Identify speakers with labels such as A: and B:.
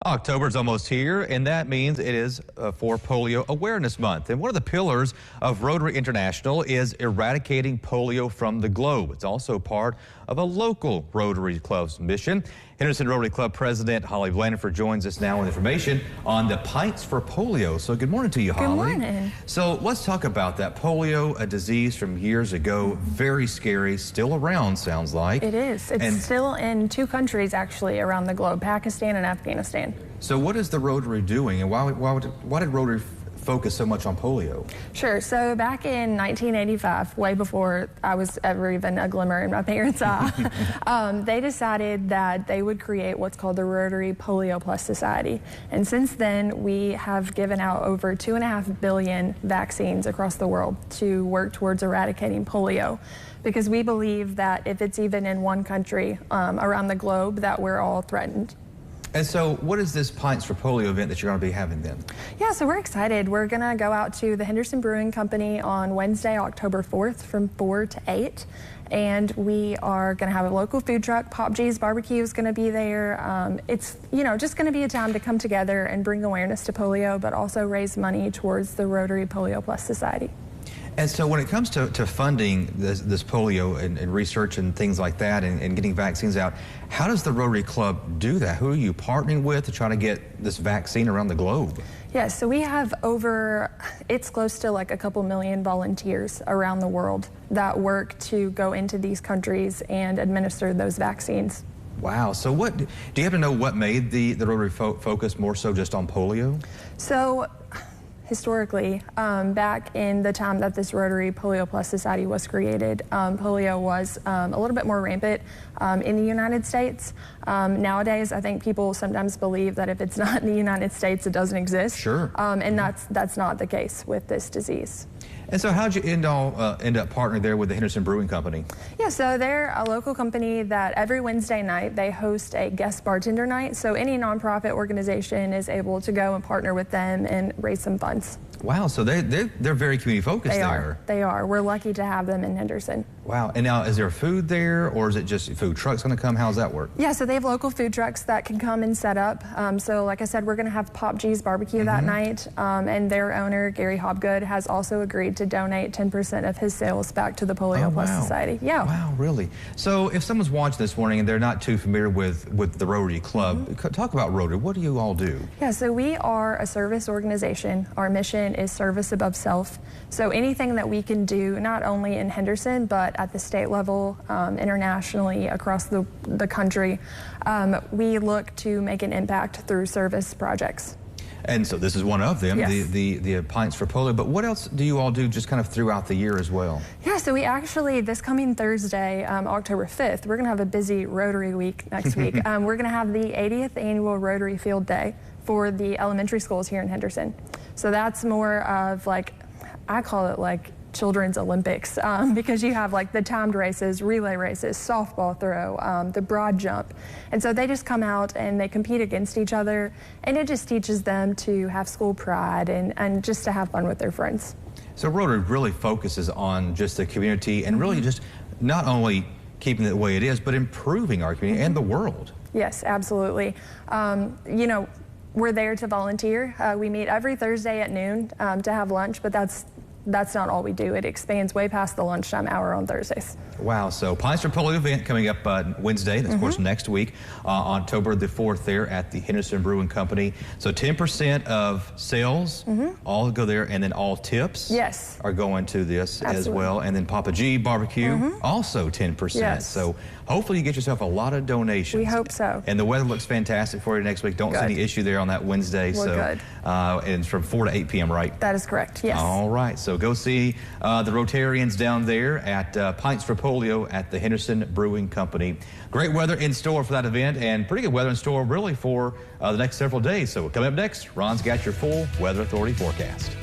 A: October's almost here, and that means it is for Polio Awareness Month. And one of the pillars of Rotary International is eradicating polio from the globe. It's also part of a local Rotary Club's mission. Henderson Rotary Club President Holli Blanford joins us now with information on the Pints for Polio. So good morning to you, Holli.
B: Good morning.
A: So let's talk about that. Polio, a disease from years ago, very scary, still around, sounds like.
B: It is. It's still in 2 countries, actually, around the globe, Pakistan and Afghanistan.
A: So what is the Rotary doing, and why did Rotary focus so much on polio?
B: Sure. So back in 1985, way before I was ever even a glimmer in my parents' eye, they decided that they would create what's called the Rotary Polio Plus Society. And since then, we have given out over 2.5 billion vaccines across the world to work towards eradicating polio, because we believe that if it's even in one country around the globe, that we're all threatened.
A: And so what is this Pints for Polio event that you're going to be having then?
B: Yeah, so we're excited. We're going to go out to the Henderson Brewing Company on Wednesday, October 4th from 4 to 8. And we are going to have a local food truck. Pop G's Barbecue is going to be there. It's, just going to be a time to come together and bring awareness to polio, but also raise money towards the Rotary Polio Plus Society.
A: And so when it comes to funding this polio and research and things like that and getting vaccines out, how does the Rotary Club do that? Who are you partnering with to try to get this vaccine around the globe?
B: Yes, so we have it's close to like a couple million volunteers around the world that work to go into these countries and administer those vaccines.
A: Wow. So do you happen to know what made the Rotary focus more so just on polio?
B: So historically, back in the time that this Rotary Polio Plus Society was created, polio was a little bit more rampant in the United States. Nowadays, I think people sometimes believe that if it's not in the United States, it doesn't exist.
A: Sure.
B: And that's not the case with this disease.
A: And so how'd you end up partnering there with the Henderson Brewing Company? Yeah,
B: so they're a local company that every Wednesday night they host a guest bartender night. So any nonprofit organization is able to go and partner with them and raise some funds.
A: Wow, so they're very community focused there.
B: They are. We're lucky to have them in Henderson.
A: Wow, and now is there food there, or is it just food trucks going to come? How does that work?
B: Yeah, so they have local food trucks that can come and set up. So like I said, we're going to have Pop G's Barbecue that night, and their owner, Gary Hobgood, has also agreed to donate 10% of his sales back to the Polio Plus Society. Yeah.
A: Wow, really? So if someone's watching this morning and they're not too familiar with the Rotary Club, talk about Rotary. What do you all do?
B: Yeah, so we are a service organization. Our mission is service above self. So anything that we can do, not only in Henderson, but at the state level, internationally, across the country, we look to make an impact through service projects.
A: And so this is one of them,
B: yes.
A: the Pints for Polio. But what else do you all do just kind of throughout the year as well?
B: Yeah, so we actually, this coming Thursday, October 5th, we're going to have a busy Rotary week next week. We're going to have the 80th annual Rotary Field Day for the elementary schools here in Henderson. So that's more of like, I call it like children's Olympics, because you have like the timed races, relay races, softball throw, the broad jump. And so they just come out and they compete against each other, and it just teaches them to have school pride and just to have fun with their friends.
A: So Rotary really focuses on just the community and really just not only keeping it the way it is, but improving our community and the world.
B: Yes, absolutely. We're there to volunteer. We meet every Thursday at noon to have lunch, but that's not all we do. It expands way past the lunchtime hour on Thursdays.
A: Wow, so Pints for Polio event coming up Wednesday, that's of course next week, October the 4th there at the Henderson Brewing Company. So 10% of sales all go there, and then all tips are going to this as well. And then Papa G Barbecue, also 10%.
B: Yes.
A: So hopefully you get yourself a lot of donations.
B: We hope so.
A: And the weather looks fantastic for you next week. Don't see any issue there on that Wednesday.
B: We're good.
A: And it's from 4 to 8 p.m., right?
B: That is correct, yes.
A: All right, so go see the Rotarians down there at Pints for Polio at the Henderson Brewing Company. Great weather in store for that event, and pretty good weather in store really for the next several days. So coming up next, Ron's got your full Weather Authority forecast.